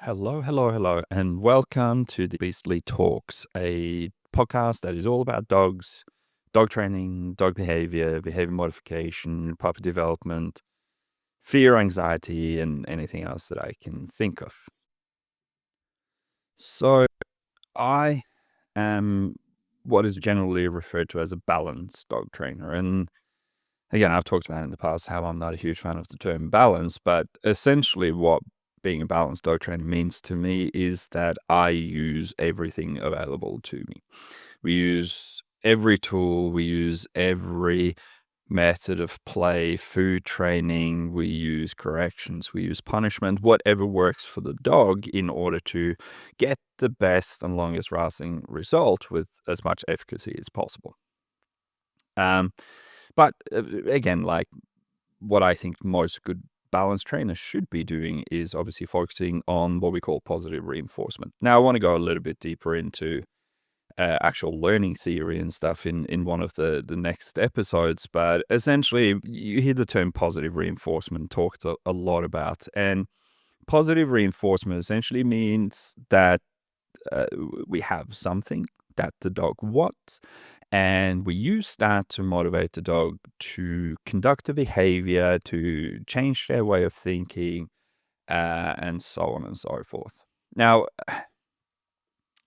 Hello, and welcome to the Beastly Talks, a podcast that is all about dogs, dog training, dog behavior, behavior modification, puppy development, fear, anxiety, and anything else that I can think of. So, I am what is generally referred to as a balanced dog trainer. And again, I've talked about in the past how I'm not a huge fan of the term balance, but essentially what being a balanced dog trainer means to me is that I use everything available to me. We use every tool, we use every method of play, food training, we use corrections, we use punishment, whatever works for the dog in order to get the best and longest lasting result with as much efficacy as possible. But again, like what I think most good balance trainers should be doing is obviously focusing on what we call positive reinforcement. Now, I want to go a little bit deeper into actual learning theory and stuff in one of the next episodes, but essentially you hear the term positive reinforcement talked a lot about, and positive reinforcement essentially means that we have something that the dog wants, and we use that to motivate the dog to conduct a behavior, to change their way of thinking, and so on and so forth. Now,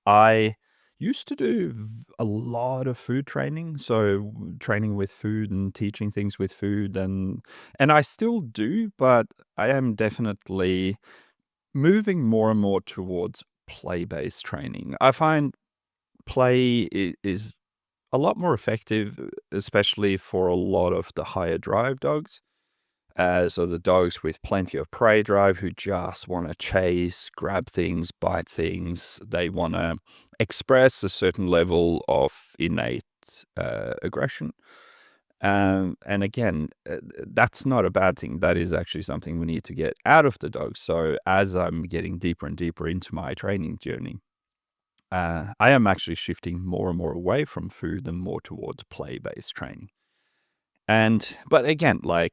I used to do a lot of food training, so training with food and teaching things with food, and I still do, but I am definitely moving more and more towards play-based training. I find play is a lot more effective, especially for a lot of the higher drive dogs. So the dogs with plenty of prey drive who just want to chase, grab things, bite things. They want to express a certain level of innate aggression. And again, that's not a bad thing. That is actually something we need to get out of the dog. So as I'm getting deeper and deeper into my training journey, I am actually shifting more and more away from food and more towards play-based training. But again, like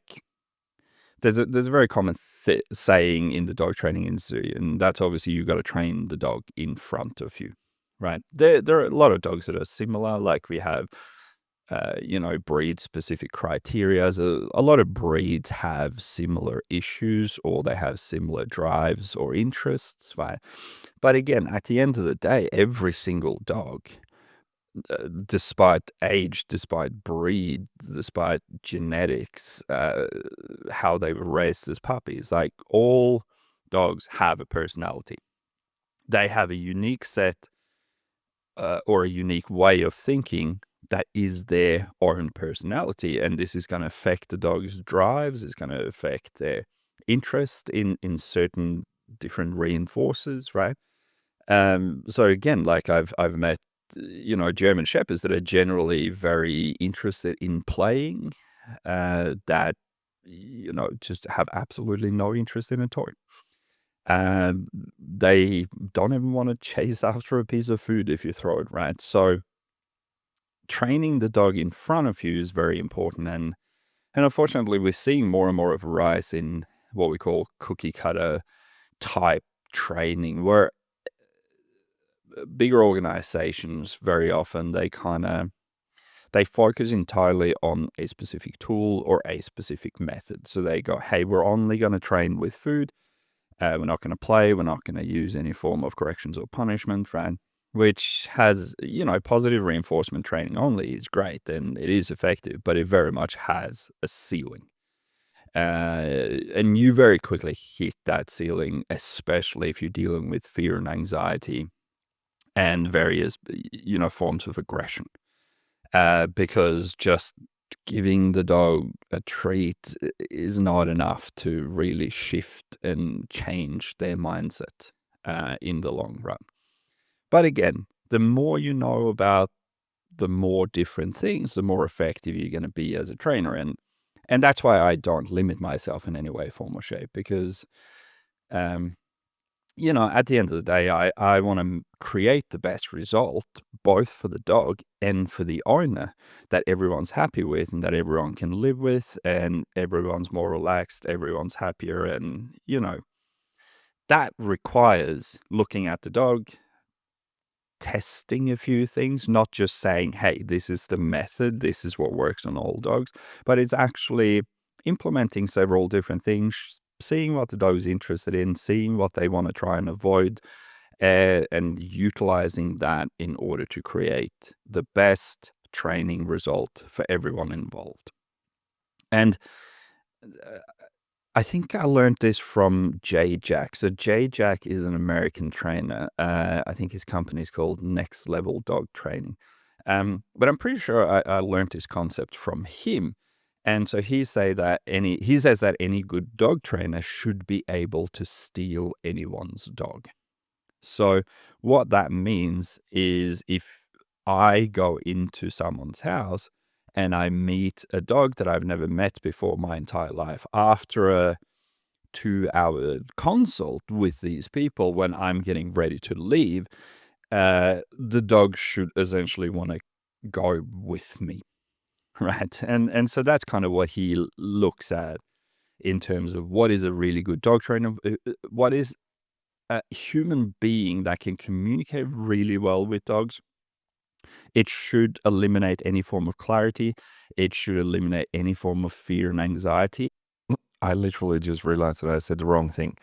there's a very common saying in the dog training industry, and that's obviously you've got to train the dog in front of you, right? There are a lot of dogs that are similar, like we have, breed specific criteria. A lot of breeds have similar issues, or they have similar drives or interests, right? But again, at the end of the day, every single dog, despite age, despite breed, despite genetics, how they were raised as puppies, like all dogs have a personality. They have a unique set or a unique way of thinking that is their own personality. And this is going to affect the dog's drives, it's going to affect their interest in certain different reinforcers, right? So again, like I've met, German Shepherds that are generally very interested in playing, that, just have absolutely no interest in a toy. They don't even want to chase after a piece of food if you throw it, right? So training the dog in front of you is very important. And unfortunately, we're seeing more and more of a rise in what we call cookie cutter type training, where bigger organizations very often they focus entirely on a specific tool or a specific method. So they go, hey, we're only going to train with food. We're not going to play. We're not going to use any form of corrections or punishment, right? Which has, positive reinforcement training only is great and it is effective, but it very much has a ceiling. And you very quickly hit that ceiling, especially if you're dealing with fear and anxiety and various, forms of aggression. Because just giving the dog a treat is not enough to really shift and change their mindset in the long run. But again, the more you know about the more different things, the more effective you're going to be as a trainer. And that's why I don't limit myself in any way, form, or shape, because um, at the end of the day, I want to create the best result, both for the dog and for the owner, that everyone's happy with and that everyone can live with, and everyone's more relaxed, everyone's happier. And, that requires looking at the dog, testing a few things, not just saying, hey, this is the method, this is what works on all dogs, but it's actually implementing several different things, seeing what the dog's interested in, seeing what they want to try and avoid, and utilizing that in order to create the best training result for everyone involved. And uh, I think I learned this from Jay Jack. So Jay Jack is an American trainer. I think his company is called Next Level Dog Training. But I'm pretty sure I learned this concept from him. And so he says that any good dog trainer should be able to steal anyone's dog. So what that means is, if I go into someone's house and I meet a dog that I've never met before my entire life, after a 2-hour consult with these people, when I'm getting ready to leave, the dog should essentially want to go with me, right? And so that's kind of what he looks at in terms of what is a really good dog trainer, what is a human being that can communicate really well with dogs. It should eliminate any form of clarity. It should eliminate any form of fear and anxiety. I literally just realized that I said the wrong thing.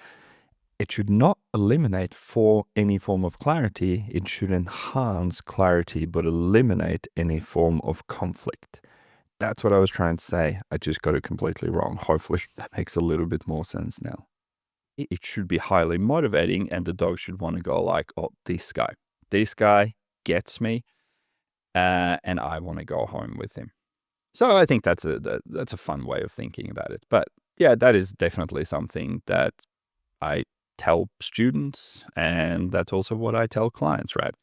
It should not eliminate for any form of clarity. It should enhance clarity, but eliminate any form of conflict. That's what I was trying to say. I just got it completely wrong. Hopefully that makes a little bit more sense now. It should be highly motivating, and the dog should want to go like, oh, this guy gets me, and I want to go home with him. So I think that's a fun way of thinking about it. But yeah, that is definitely something that I tell students, and that's also what I tell clients, right?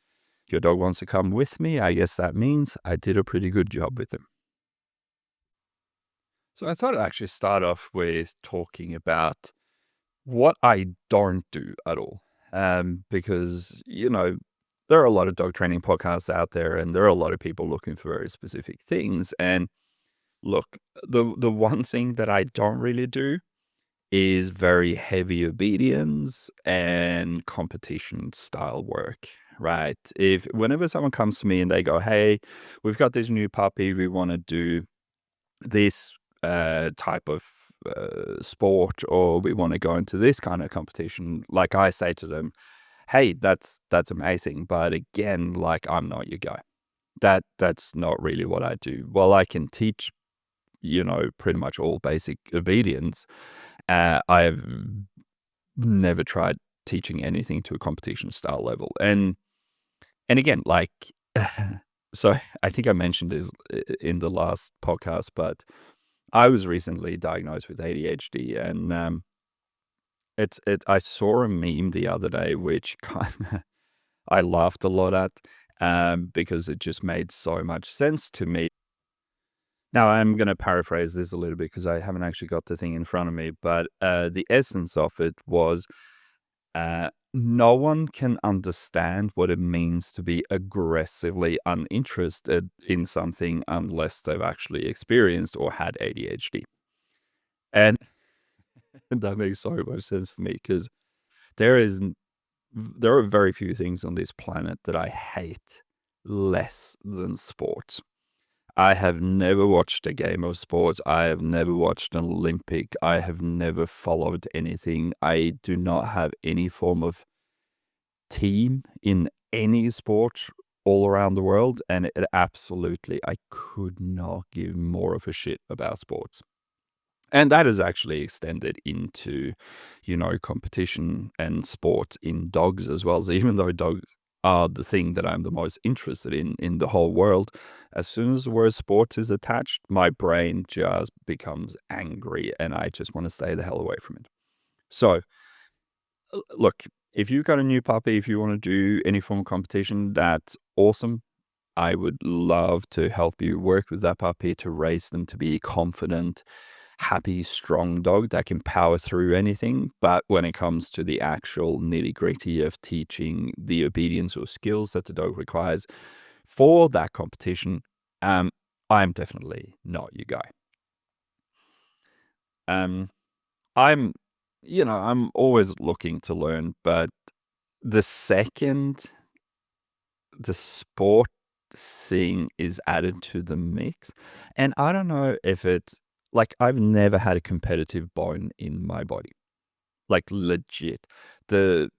If your dog wants to come with me, I guess that means I did a pretty good job with him. So I thought I'd actually start off with talking about what I don't do at all. Because, there are a lot of dog training podcasts out there, and there are a lot of people looking for very specific things. And look, the one thing that I don't really do is very heavy obedience and competition style work, right? If whenever someone comes to me and they go, hey, we've got this new puppy, we want to do this type of sport, or we want to go into this kind of competition, like, I say to them, hey, that's amazing, but again, like, I'm not your guy. That's not really what I do. Well, I can teach, pretty much all basic obedience. I've never tried teaching anything to a competition style level. And again, like, so I think I mentioned this in the last podcast, but I was recently diagnosed with ADHD, and I saw a meme the other day, which kind of I laughed a lot at, because it just made so much sense to me. Now, I'm going to paraphrase this a little bit because I haven't actually got the thing in front of me, but the essence of it was, no one can understand what it means to be aggressively uninterested in something unless they've actually experienced or had ADHD. And that makes so much sense for me, because there is there are very few things on this planet that I hate less than sports. I have never watched a game of sports. I have never watched an Olympic. I have never followed anything. I do not have any form of team in any sport all around the world. And it absolutely, I could not give more of a shit about sports. And that is actually extended into, competition and sport in dogs as well. So even though dogs are the thing that I'm the most interested in the whole world, as soon as the word sports is attached, my brain just becomes angry and I just want to stay the hell away from it. So, look, if you've got a new puppy, if you want to do any form of competition, that's awesome. I would love to help you work with that puppy to raise them to be confident, happy, strong dog that can power through anything. But when it comes to the actual nitty-gritty of teaching the obedience or skills that the dog requires for that competition, I'm definitely not your guy. Um, I'm, I'm always looking to learn, but the second the sport thing is added to the mix, and I don't know if it's like I've never had a competitive bone in my body, like legit. The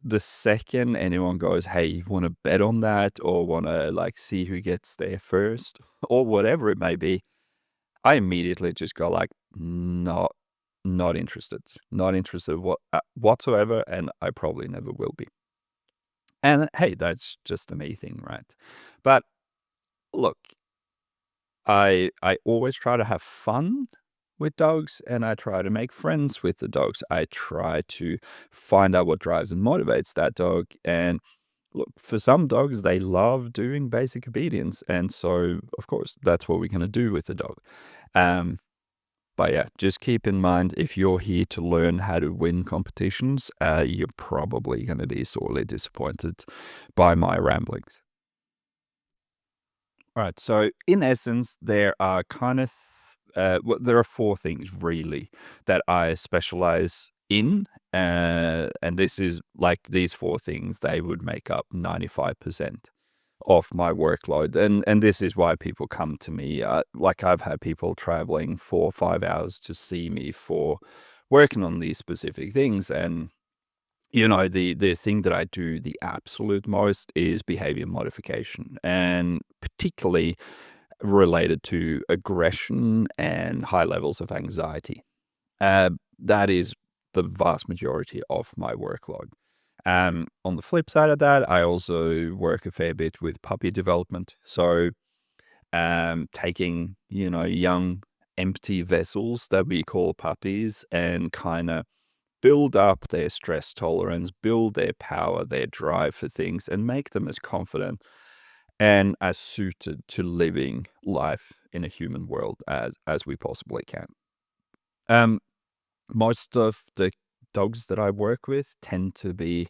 the second anyone goes, "Hey, you want to bet on that, or want to like see who gets there first, or whatever it may be," I immediately just go like, "Not, not interested, not interested whatsoever," and I probably never will be. And hey, that's just a me thing, right? But look, I always try to have fun with dogs, and I try to make friends with the dogs. I try to find out what drives and motivates that dog. And look, for some dogs, they love doing basic obedience, and so of course that's what we're gonna do with the dog. Um, but yeah, just keep in mind if you're here to learn how to win competitions, you're probably gonna be sorely disappointed by my ramblings. All right. So, in essence, there are there are four things really that I specialize in, and this is like these four things. They would make up 95% of my workload, and this is why people come to me. Like I've had people traveling 4 or 5 hours to see me for working on these specific things, and the thing that I do the absolute most is behavior modification, and particularly related to aggression and high levels of anxiety. That is the vast majority of my workload. On the flip side of that, I also work a fair bit with puppy development. So, taking, young empty vessels that we call puppies and kind of build up their stress tolerance, build their power, their drive for things, and make them as confident and as suited to living life in a human world as we possibly can. Um, Most of the dogs that I work with tend to be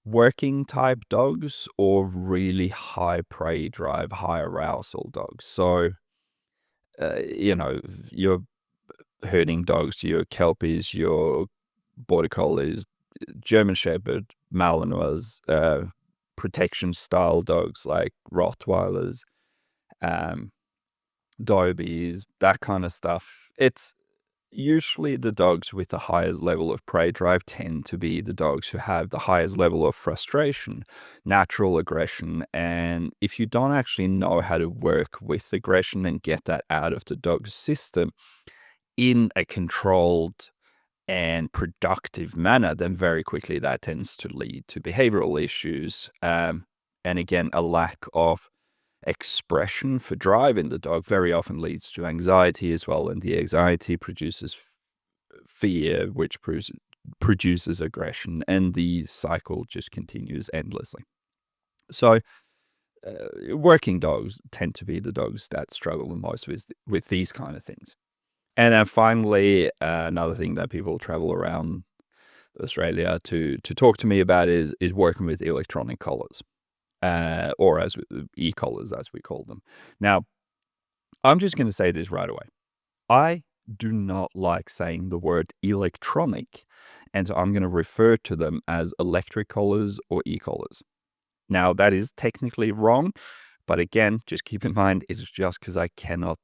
working type dogs or really high prey drive, high arousal dogs. So, you know, your herding dogs, your kelpies, your border collies, German Shepherd, Malinois, protection style dogs like Rottweilers, um, Dober's, that kind of stuff. It's usually the dogs with the highest level of prey drive tend to be the dogs who have the highest level of frustration, natural aggression. And if you don't actually know how to work with aggression and get that out of the dog's system in a controlled and productive manner, then very quickly that tends to lead to behavioral issues. And again, a lack of expression for drive in the dog very often leads to anxiety as well. And the anxiety produces fear, which produces aggression. And the cycle just continues endlessly. So, working dogs tend to be the dogs that struggle the most with these kind of things. And then finally, another thing that people travel around Australia to talk to me about is working with electronic collars, or as e-collars as we call them. Now, I'm just going to say this right away. I do not like saying the word electronic, and so I'm going to refer to them as electric collars or e-collars. Now, that is technically wrong, but again, just keep in mind it's just because I cannot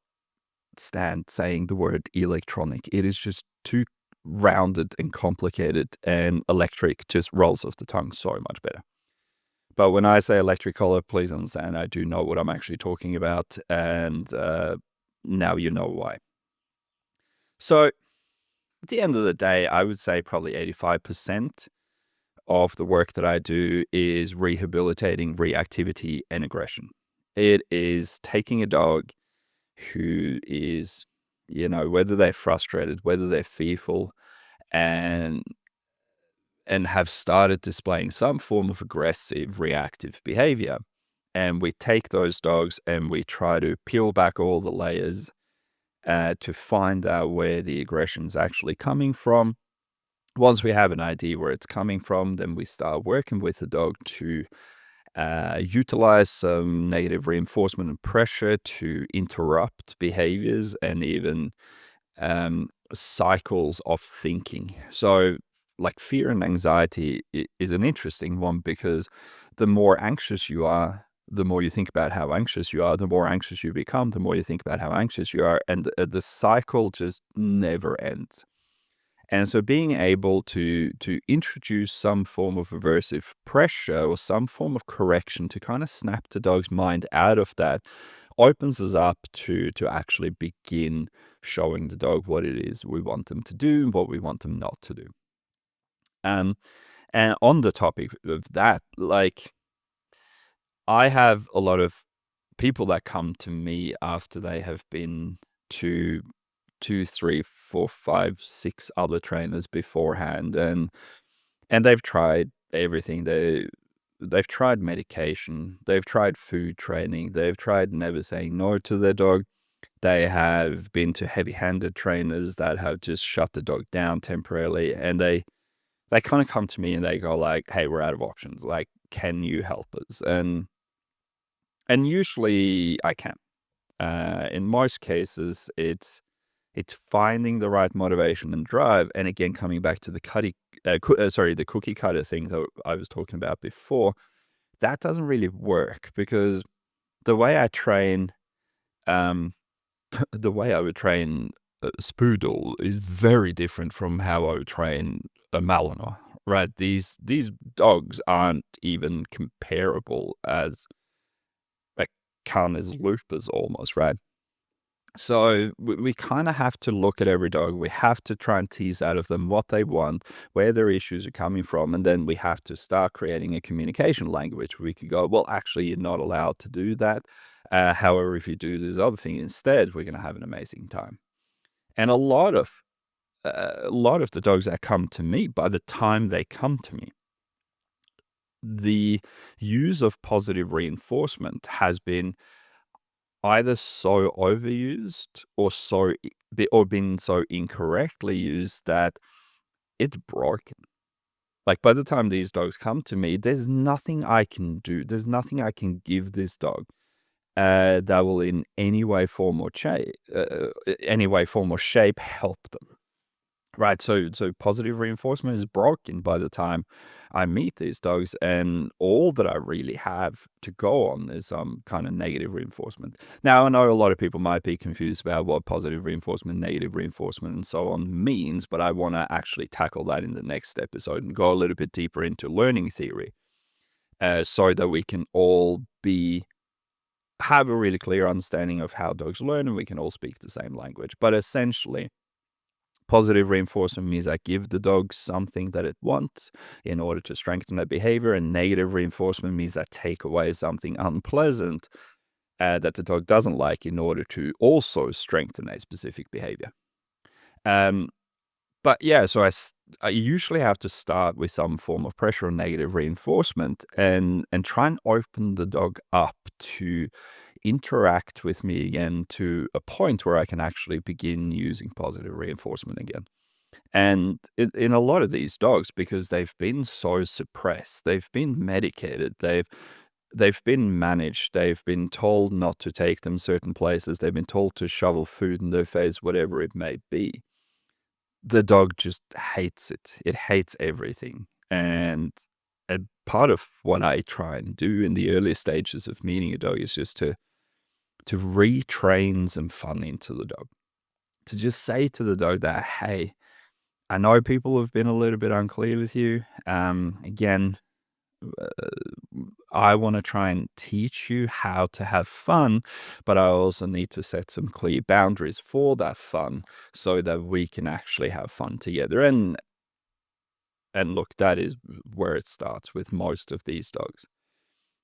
stand saying the word electronic. It is just too rounded and complicated, and electric just rolls off the tongue so much better. But when I say electric collar, please understand I do know what I'm actually talking about, and now you know why. So at the end of the day, I would say probably 85% of the work that I do is rehabilitating reactivity and aggression. It is taking a dog who is, whether they're frustrated, whether they're fearful, and have started displaying some form of aggressive reactive behavior, And we take those dogs and we try to peel back all the layers to find out where the aggression's actually coming from. Once we have an idea where it's coming from, then we start working with the dog to utilize some negative reinforcement and pressure to interrupt behaviors and even cycles of thinking. So, like fear and anxiety is an interesting one because the more anxious you are, the more you think about how anxious you are, the more anxious you become, the more you think about how anxious you are, and the cycle just never ends. And so being able to introduce some form of aversive pressure or some form of correction to kind of snap the dog's mind out of that opens us up to actually begin showing the dog what it is we want them to do and what we want them not to do. Um, and on the topic of that, like I have a lot of people that come to me after they have been to 2, 3, 4, 5, 6 other trainers beforehand, and they've tried everything. They've tried medication, they've tried food training, they've tried never saying no to their dog. They have been to heavy-handed trainers that have just shut the dog down temporarily, and they kinda come to me and they go like, "Hey, we're out of options, like, can you help us?" And usually I can. In most cases, it's finding the right motivation and drive, and again, coming back to the the cookie cutter thing that I was talking about before, that doesn't really work because the way I train, um, the way I would train a Spoodle is very different from how I would train a Malinois, right? These dogs aren't even comparable as like Canis lupus almost, right? So we kind of have to look at every dog. We have to try and tease out of them what they want, where their issues are coming from, and then we have to start creating a communication language. We could go, well, actually, you're not allowed to do that. However, if you do this other thing instead, we're going to have an amazing time. And a lot of the dogs that come to me, by the time they come to me, the use of positive reinforcement has been either so overused or or been so incorrectly used that it's broken. Like, by the time these dogs come to me, there's nothing I can do. There's nothing I can give this dog, that will in any way, form, or shape help them. Right, so positive reinforcement is broken by the time I meet these dogs, and all that I really have to go on is some kind of negative reinforcement. Now, I know a lot of people might be confused about what positive reinforcement, negative reinforcement, and so on means, but I want to actually tackle that in the next episode and go a little bit deeper into learning theory, so that we can all have a really clear understanding of how dogs learn and we can all speak the same language. But essentially, positive reinforcement means I give the dog something that it wants in order to strengthen that behavior, and negative reinforcement means I take away something unpleasant that the dog doesn't like in order to also strengthen a specific behavior. Um, but yeah, so I usually have to start with some form of pressure or negative reinforcement and try and open the dog up to interact with me again to a point where I can actually begin using positive reinforcement again. And in a lot of these dogs, because they've been so suppressed, they've been medicated, they've been managed, they've been told not to take them certain places, they've been told to shovel food in their face, whatever it may be. The dog just hates it. It hates everything. And part of what I try and do in the early stages of meeting a dog is just to retrain some fun into the dog. To just say to the dog that, hey, I know people have been a little bit unclear with you. Again, uh, I want to try and teach you how to have fun, but I also need to set some clear boundaries for that fun so that we can actually have fun together. And look, that is where it starts with most of these dogs.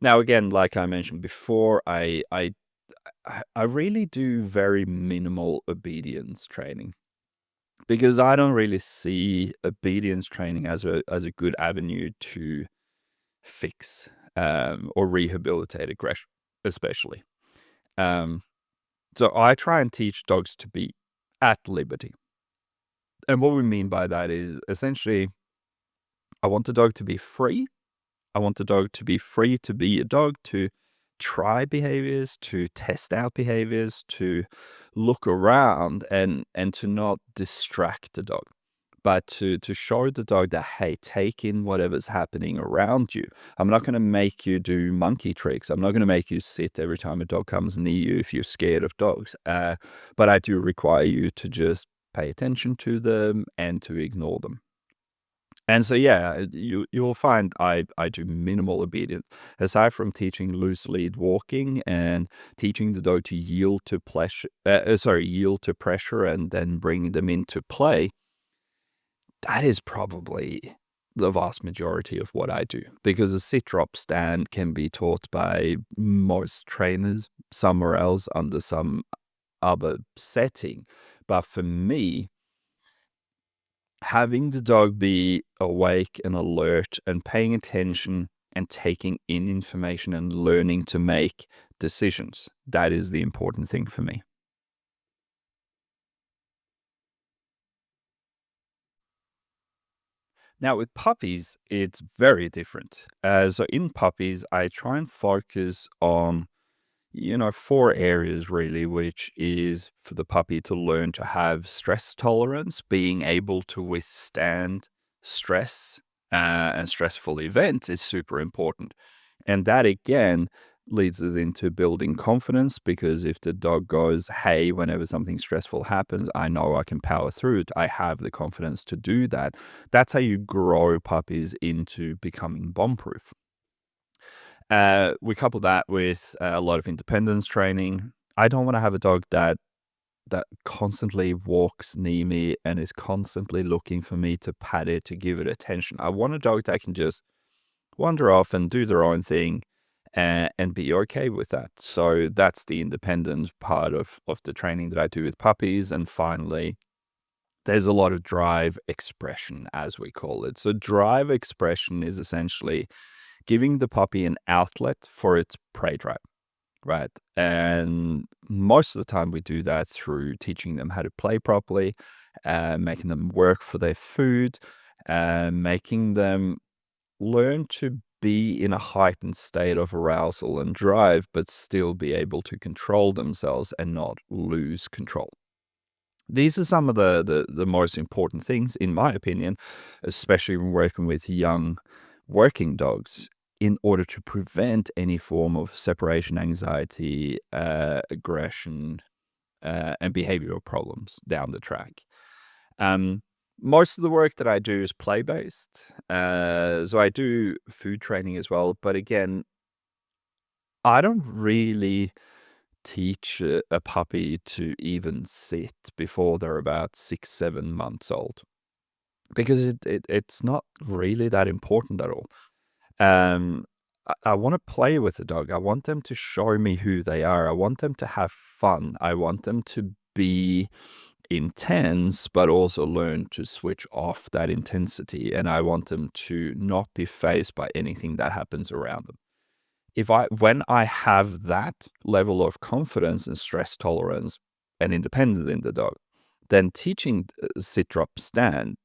Now, again, like I mentioned before, I really do very minimal obedience training. Because I don't really see obedience training as a good avenue to fix. or rehabilitate aggression, especially. Um, so I try and teach dogs to be at liberty. And what we mean by that is essentially, I want the dog to be free. I want the dog to be free to be a dog, to try behaviors, to test out behaviors, to look around and to not distract the dog, but to show the dog that, hey, take in whatever's happening around you. I'm not going to make you do monkey tricks. I'm not going to make you sit every time a dog comes near you if you're scared of dogs. But I do require you to just pay attention to them and to ignore them. And so, yeah, you'll find I do minimal obedience. Aside from teaching loose lead walking and teaching the dog to yield to pressure and then bring them into play, that is probably the vast majority of what I do. Because a sit drop stand can be taught by most trainers somewhere else under some other setting. But for me, having the dog be awake and alert and paying attention and taking in information and learning to make decisions, that is the important thing for me. Now, with puppies, it's very different. So, in puppies, I try and focus on, 4 areas really, which is for the puppy to learn to have stress tolerance, being able to withstand stress and stressful events is super important. And that again leads us into building confidence because if the dog goes, hey, whenever something stressful happens, I know I can power through it. I have the confidence to do that. That's how you grow puppies into becoming bomb proof. We couple that with a lot of independence training. I don't want to have a dog that constantly walks near me and is constantly looking for me to pat it, to give it attention. I want a dog that can just wander off and do their own thing and be okay with that. So that's the independent part of the training that I do with puppies. And finally, there's a lot of drive expression, as we call it. So drive expression is essentially giving the puppy an outlet for its prey drive, right? And most of the time we do that through teaching them how to play properly, making them work for their food, making them learn to be in a heightened state of arousal and drive, but still be able to control themselves and not lose control. These are some of the most important things, in my opinion, especially when working with young working dogs, in order to prevent any form of separation anxiety, aggression, and behavioral problems down the track. Um, Most of the work that I do is play based. So I do food training as well. But again, I don't really teach a puppy to even sit before they're about 6, 7 months old because it's not really that important at all. I want to play with the dog. I want them to show me who they are. I want them to have fun. I want them to be intense, but also learn to switch off that intensity. And I want them to not be faced by anything that happens around them. When I have that level of confidence and stress tolerance and independence in the dog, then teaching sit, drop, stand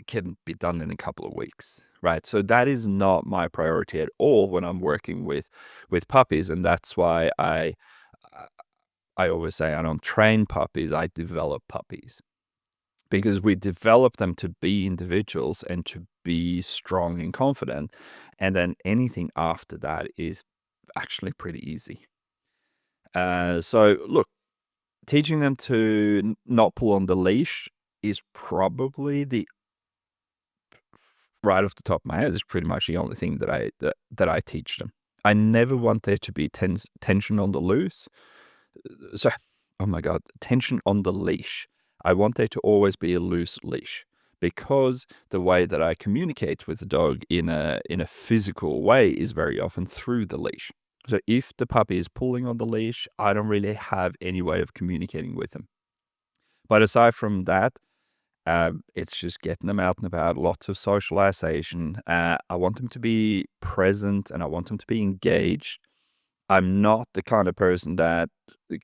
can be done in a couple of weeks, right? So that is not my priority at all when I'm working with puppies, and that's why I always say I don't train puppies, I develop puppies. Because we develop them to be individuals and to be strong and confident. And then anything after that is actually pretty easy. So, look, teaching them to not pull on the leash is probably right off the top of my head, is pretty much the only thing that I teach them. I never want there to be tension on the loose. So, oh my God, tension on the leash. I want there to always be a loose leash because the way that I communicate with the dog in a physical way is very often through the leash. So if the puppy is pulling on the leash, I don't really have any way of communicating with them. But aside from that, It's just getting them out and about, lots of socialization. I want them to be present and I want them to be engaged. I'm not the kind of person that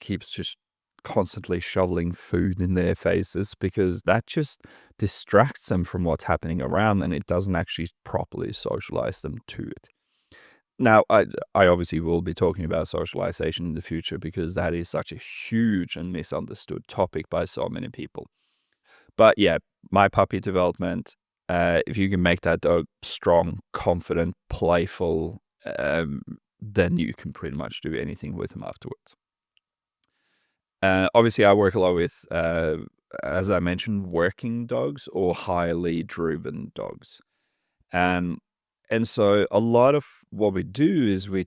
keeps just constantly shoveling food in their faces because that just distracts them from what's happening around and it doesn't actually properly socialize them to it. Now, I obviously will be talking about socialization in the future because that is such a huge and misunderstood topic by so many people. But yeah, my puppy development, if you can make that dog strong, confident, playful, then you can pretty much do anything with him afterwards. Obviously, I work a lot with, as I mentioned, working dogs or highly driven dogs. Um, and so a lot of what we do is we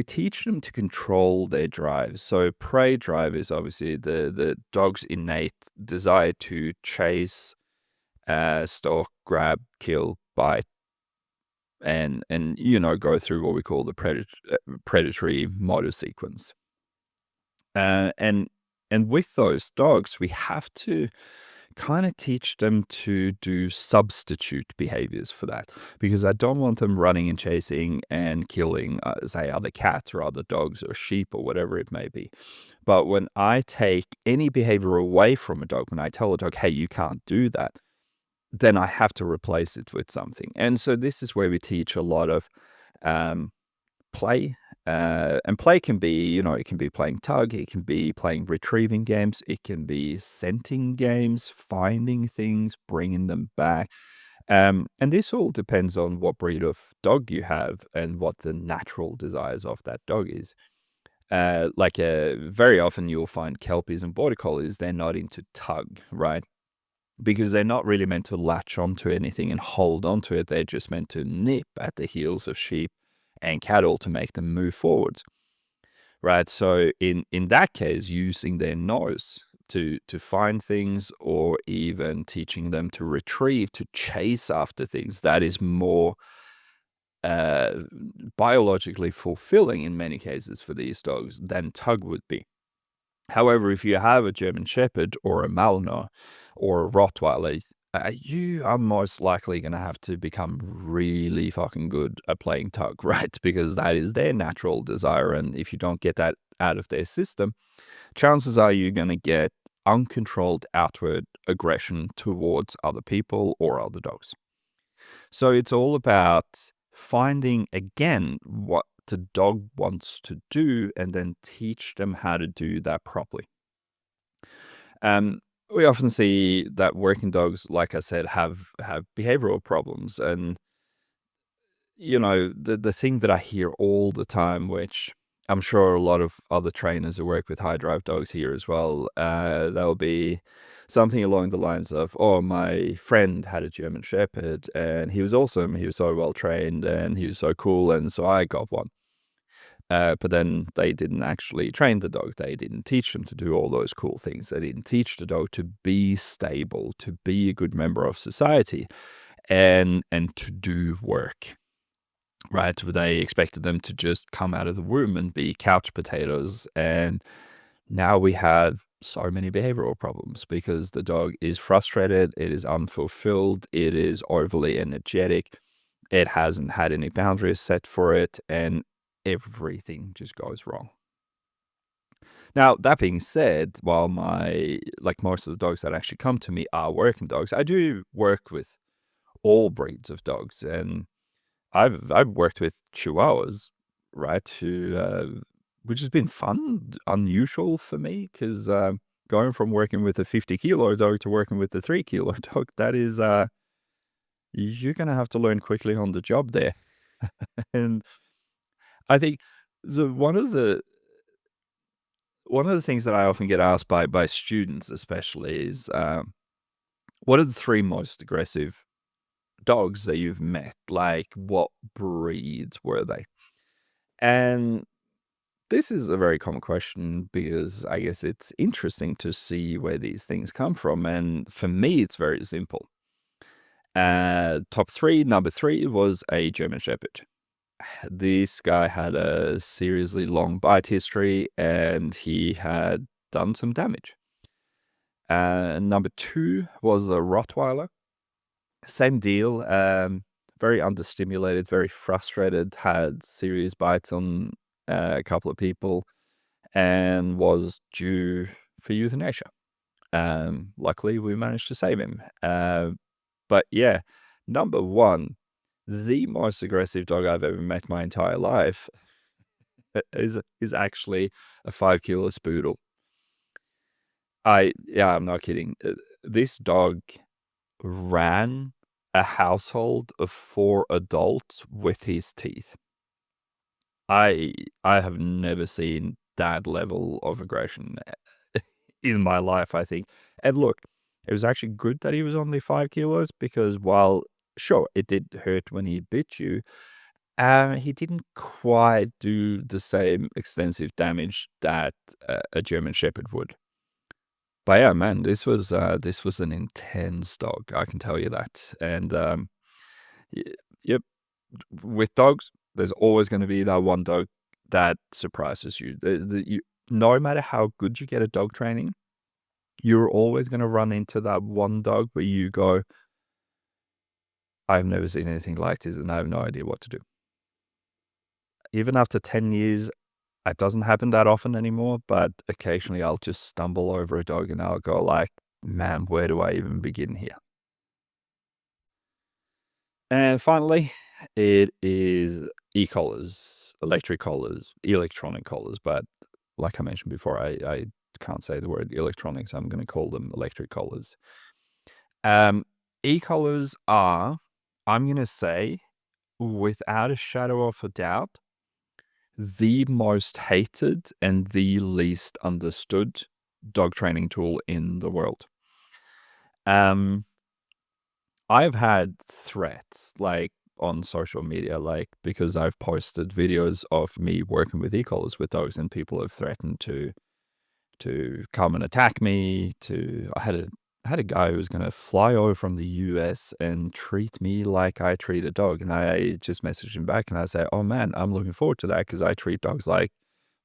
teach them to control their drive. So prey drive is obviously the dog's innate desire to chase, stalk, grab, kill, bite, and go through what we call the predatory motor sequence. And with those dogs, we have to kind of teach them to do substitute behaviors for that because I don't want them running and chasing and killing, say, other cats or other dogs or sheep or whatever it may be. But when I take any behavior away from a dog, when I tell a dog, hey, you can't do that, then I have to replace it with something. And so this is where we teach a lot of um, play. And play can be, it can be playing tug, it can be playing retrieving games, it can be scenting games, finding things, bringing them back. And this all depends on what breed of dog you have and what the natural desires of that dog is. Very often you'll find Kelpies and Border Collies, they're not into tug, right? Because they're not really meant to latch onto anything and hold onto it. They're just meant to nip at the heels of sheep and cattle to make them move forward, right? So in that case, using their nose to find things or even teaching them to retrieve, to chase after things, that is more uh, biologically fulfilling in many cases for these dogs than tug would be. However, if you have a German Shepherd or a Malinois or a Rottweiler, you are most likely going to have to become really fucking good at playing tug, right? Because that is their natural desire. And if you don't get that out of their system, chances are you're going to get uncontrolled outward aggression towards other people or other dogs. So it's all about finding again what the dog wants to do and then teach them how to do that properly. Um, we often see that working dogs, like I said, have behavioral problems, and the thing that I hear all the time, which I'm sure a lot of other trainers who work with high drive dogs hear as well, there'll be something along the lines of, "Oh, my friend had a German Shepherd, and he was awesome. He was so well trained, and he was so cool, and so I got one." But then they didn't actually train the dog. They didn't teach them to do all those cool things. They didn't teach the dog to be stable, to be a good member of society, and to do work. Right? They expected them to just come out of the womb and be couch potatoes. And now we have so many behavioral problems because the dog is frustrated, it is unfulfilled, it is overly energetic, it hasn't had any boundaries set for it, and everything just goes wrong. Now, that being said, while like most of the dogs that actually come to me are working dogs, I do work with all breeds of dogs, and I've worked with Chihuahuas, right? Which has been fun, unusual for me, because going from working with a 50-kilo dog to working with a 3-kilo dog, that is you're gonna have to learn quickly on the job there. And I think so. One of the things that I often get asked by students, especially, is what are the three most aggressive dogs that you've met? Like, what breeds were they? And this is a very common question because I guess it's interesting to see where these things come from. And for me, it's very simple. Top three, number three was a German Shepherd. This guy had a seriously long bite history and he had done some damage. Number two was a Rottweiler. Same deal. Very understimulated, very frustrated, had serious bites on a couple of people, and was due for euthanasia. Luckily, we managed to save him. But yeah, number one, the most aggressive dog I've ever met my entire life is actually a 5 kilo spoodle. Yeah, I'm not kidding. This dog ran a household of 4 adults with his teeth. I I have never seen that level of aggression in my life, I think. And look, it was actually good that he was only 5 kilos because while sure, it did hurt when he bit you, he didn't quite do the same extensive damage that a German Shepherd would. But yeah, man, this was an intense dog, I can tell you that. And, y yep, with dogs, there's always gonna be that one dog that surprises you. No matter how good you get at dog training, you're always gonna run into that one dog where you go, "I've never seen anything like this, and I have no idea what to do." Even after 10 years, it doesn't happen that often anymore, but occasionally I'll just stumble over a dog and I'll go like, "Man, where do I even begin here?" And finally, it is e-collars, electric collars, electronic collars, but like I mentioned before, I can't say the word electronics. I'm gonna call them electric collars. Um, E-collars are, I'm gonna say, without a shadow of a doubt, the most hated and the least understood dog training tool in the world. Um, I've had threats, like, on social media, like, because I've posted videos of me working with e-collars with dogs, and people have threatened to come and attack me, to I had a guy who was gonna fly over from the US and treat me like I treat a dog, and I just messaged him back, and I said, "Oh, man, I'm looking forward to that because I treat dogs like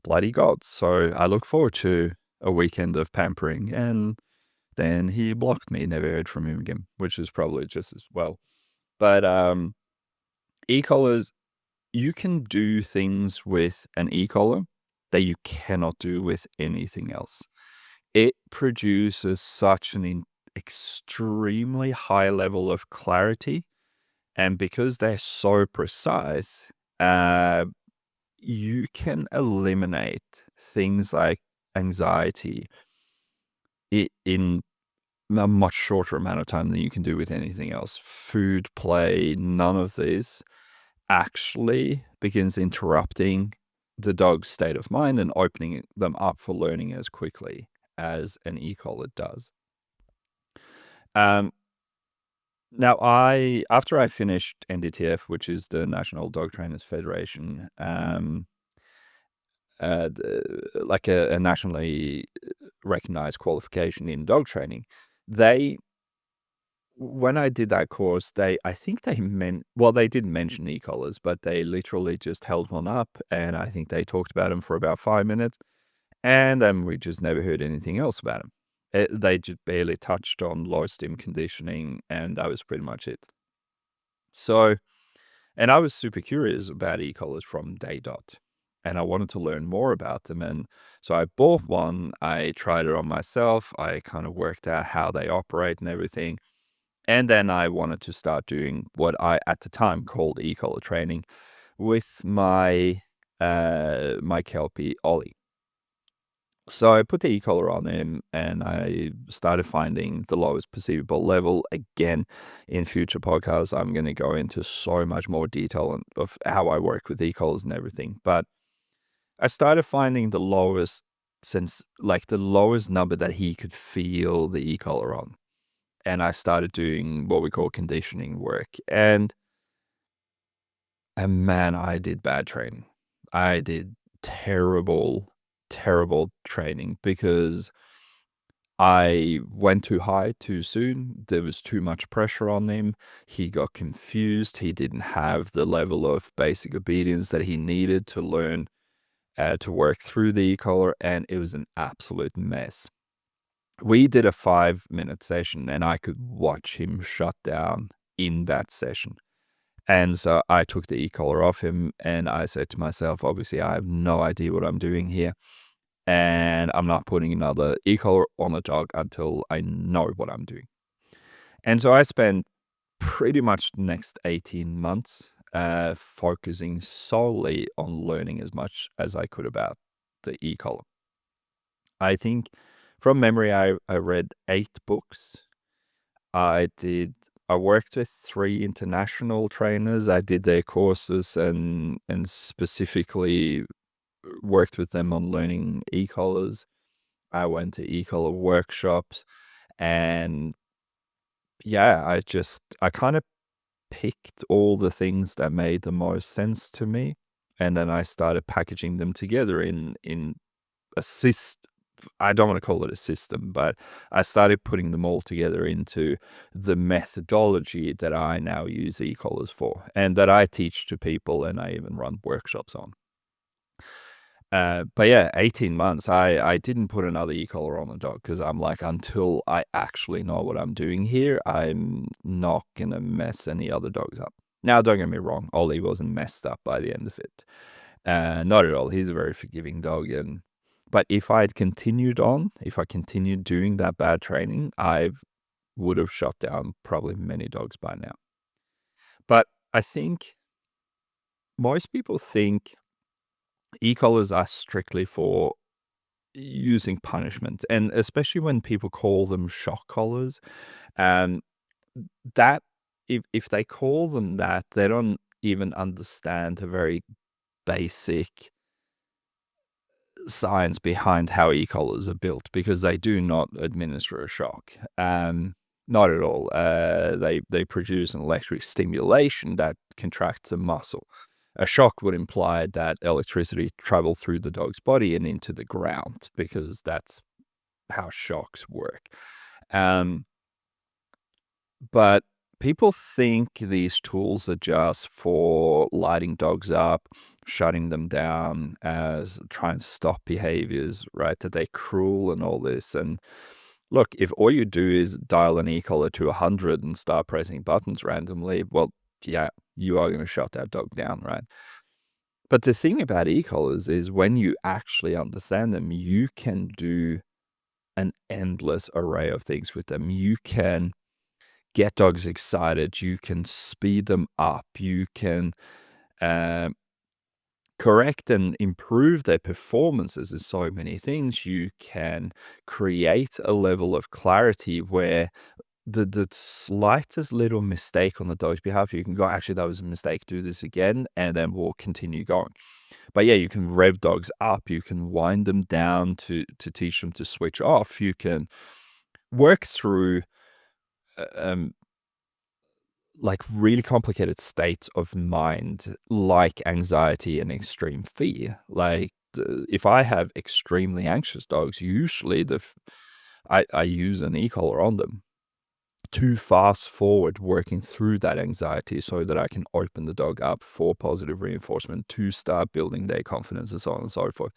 bloody gods, so I look forward to a weekend of pampering," and then he blocked me, never heard from him again, which is probably just as well. But, e-collars, you can do things with an e-collar that you cannot do with anything else. It produces such extremely high level of clarity, and because they're so precise, uh, you can eliminate things like anxiety in a much shorter amount of time than you can do with anything else. Food, play, none of this actually begins interrupting the dog's state of mind and opening them up for learning as quickly as an e-collar does. Um, Now, after I finished NDTF, which is the National Dog Trainers Federation, like a nationally recognized qualification in dog training, they when I did that course, I think they meant, well, they didn't mention e-collars, but they literally just held one up, and I think they talked about them for about 5 minutes, and then we just never heard anything else about them. They just barely touched on low stim conditioning, and that was pretty much it. So, and I was super curious about e-collars from day dot, and I wanted to learn more about them. And so I bought one, I tried it on myself, I kind of worked out how they operate and everything. And then I wanted to start doing what I at the time called e-collar training with my Kelpie Ollie. So I put the e-collar on him and I started finding the lowest perceivable level. Again, in future podcasts, I'm going to go into so much more detail of how I work with e-collars and everything. But I started finding the lowest like the lowest number that he could feel the e-collar on. And I started doing what we call conditioning work. And man, I did bad training. I did terrible, terrible training because I went too high too soon. There was too much pressure on him. He got confused. He didn't have the level of basic obedience that he needed to learn to work through the e-collar, and it was an absolute mess. We did a 5-minute session, and I could watch him shut down in that session. And so I took the e-collar off him, and I said to myself, obviously, I have no idea what I'm doing here, and I'm not putting another e-collar on a dog until I know what I'm doing. And so I spent pretty much the next 18 months focusing solely on learning as much as I could about the e-collar. I think from memory, I read 8 books. I worked with 3 international trainers. I did their courses and specifically worked with them on learning e-collars. I went to e-collar workshops, and yeah, I kind of picked all the things that made the most sense to me, and then I started packaging them together in a I don't want to call it a system, but I started putting them all together into the methodology that I now use e-collars for, and that I teach to people, and I even run workshops on. But yeah, 18 months, I didn't put another e-collar on the dog because I'm like, until I actually know what I'm doing here, I'm not gonna mess any other dogs up. Now, don't get me wrong, Ollie wasn't messed up by the end of it. Not at all. He's a very forgiving dog, and but if I continued doing that bad training, I would have shut down probably many dogs by now. But I think most people think e-collars are strictly for using punishment, and especially when people call them shock collars, um, that if they call them that, they don't even understand a very basic science behind how e-collars are built, because they do not administer a shock. Not at all. They produce an electric stimulation that contracts a muscle. A shock would imply that electricity traveled through the dog's body and into the ground, because that's how shocks work. Um, but people think these tools are just for lighting dogs up, shutting them down, as trying to stop behaviors, right? That they're cruel and all this. And look, if all you do is dial an e-collar to 100 and start pressing buttons randomly, well, yeah, you are going to shut that dog down, right? But the thing about e-collars is, when you actually understand them, you can do an endless array of things with them. You can get dogs excited, you can speed them up, you can um, correct and improve their performances in so many things. You can create a level of clarity where the slightest little mistake on the dog's behalf, you can go, actually, that was a mistake, do this again, and then we'll continue going. But yeah, you can rev dogs up, you can wind them down to teach them to switch off, you can work through um, like really complicated states of mind, like anxiety and extreme fear. Like, if I have extremely anxious dogs, usually I use an e-collar on them to fast forward working through that anxiety, so that I can open the dog up for positive reinforcement to start building their confidence, and so on and so forth.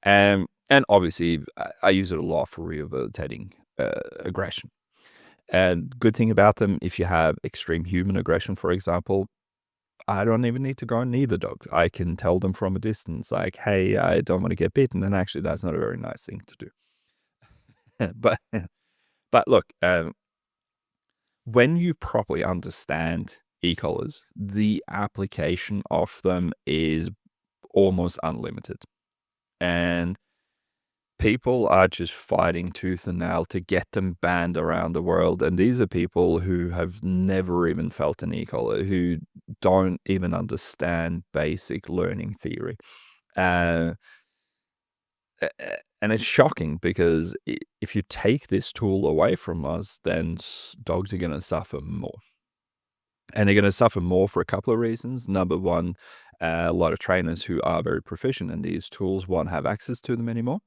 And obviously, I use it a lot for rehabilitating aggression. And good thing about them, if you have extreme human aggression, for example, I don't even need to go near the dog. I can tell them from a distance, like, "Hey, I don't want to get bitten," and actually, that's not a very nice thing to do. But but look, when you properly understand e-collars, the application of them is almost unlimited, and people are just fighting tooth and nail to get them banned around the world, and these are people who have never even felt an e-collar, who don't even understand basic learning theory. Uh, and it's shocking, because if you take this tool away from us, then dogs are going to suffer more. And they're going to suffer more for a couple of reasons. Number one, a lot of trainers who are very proficient in these tools won't have access to them anymore.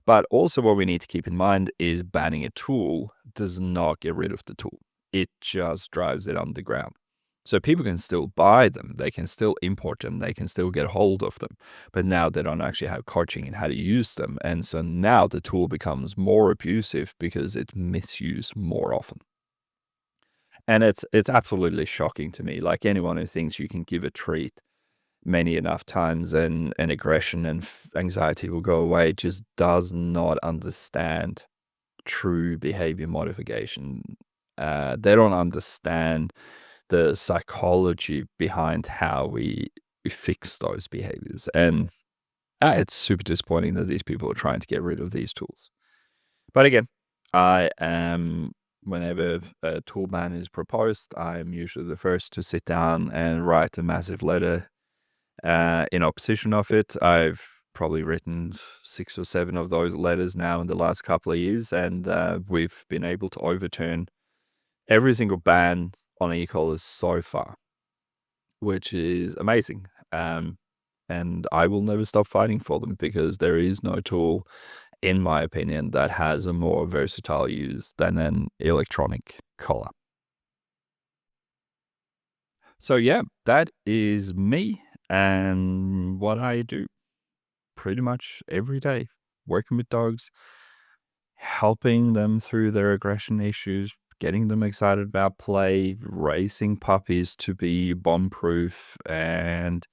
But also, what we need to keep in mind is, banning a tool does not get rid of the tool. It just drives it underground. So people can still buy them, they can still import them, they can still get hold of them, but now they don't actually have coaching in how to use them, and so now the tool becomes more abusive because it's misused more often. And it's absolutely shocking to me. Like anyone who thinks you can give a treat many enough times and aggression and anxiety will go away just does not understand true behavior modification. They don't understand the psychology behind how we fix those behaviors. And it's super disappointing that these people are trying to get rid of these tools. But again, I am, whenever a tool ban is proposed, I'm usually the first to sit down and write a massive letter in opposition of it. I've probably written 6 or 7 of those letters now in the last couple of years, and we've been able to overturn every single ban on e-collars so far, which is amazing. And I will never stop fighting for them because there is no tool, in my opinion, that has a more versatile use than an electronic collar. So yeah, that is me and what I do pretty much every day, working with dogs, helping them through their aggression issues, getting them excited about play, raising puppies to be bomb proof, and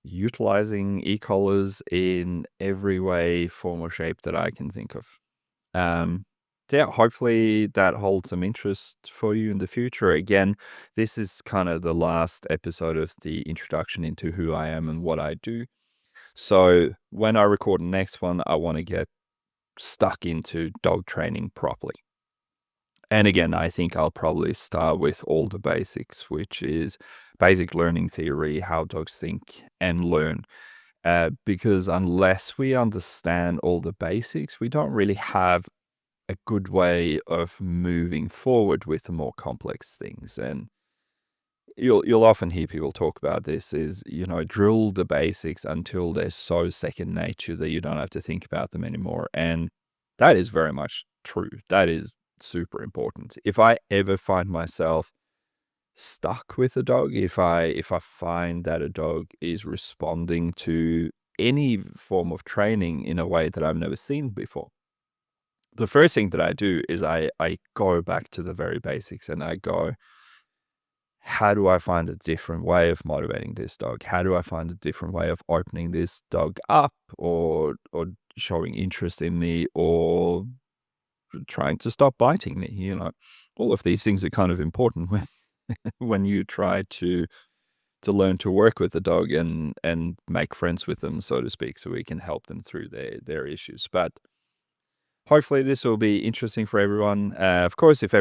utilizing e-collars in every way, form, or shape that I can think of. Um, so yeah, hopefully that holds some interest for you in the future. Again, this is kind of the last episode of the introduction into who I am and what I do. So when I record the next one, I want to get stuck into dog training properly. And again, I think I'll probably start with all the basics, which is basic learning theory, how dogs think and learn. Because unless we understand all the basics, we don't really have a good way of moving forward with the more complex things. And you'll often hear people talk about this is, drill the basics until they're so second nature that you don't have to think about them anymore. And that is very much true. That is super important. If I ever find myself stuck with a dog, if I find that a dog is responding to any form of training in a way that I've never seen before, the first thing that I do is I go back to the very basics and I go, how do I find a different way of motivating this dog? How do I find a different way of opening this dog up or showing interest in me or trying to stop biting me? All of these things are kind of important when when you try to learn to work with the dog and make friends with them, so to speak, so we can help them through their issues. But hopefully this will be interesting for everyone. Of course, if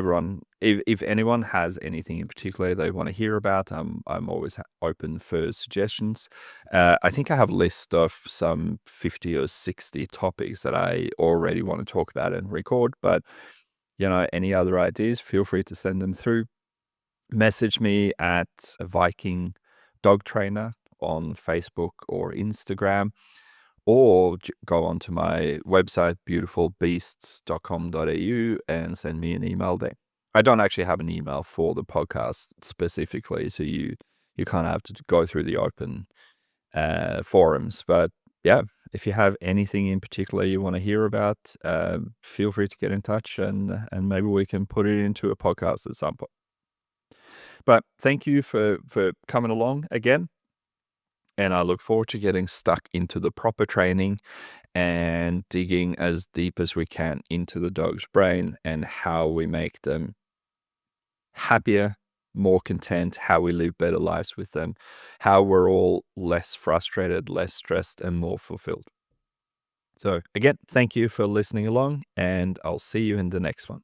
anyone has anything in particular they want to hear about, I'm always open for suggestions. I think I have a list of some 50 or 60 topics that I already want to talk about and record. But any other ideas, feel free to send them through. Message me at Viking Dog Trainer on Facebook or Instagram, or go onto my website, beautifulbeasts.com.au, and send me an email there. I don't actually have an email for the podcast specifically, so you kind of have to go through the open forums. But yeah, if you have anything in particular you want to hear about, feel free to get in touch, and maybe we can put it into a podcast at some point. But thank you for coming along again, and I look forward to getting stuck into the proper training and digging as deep as we can into the dog's brain and how we make them happier, more content, how we live better lives with them, how we're all less frustrated, less stressed, and more fulfilled. So again, thank you for listening along, and I'll see you in the next one.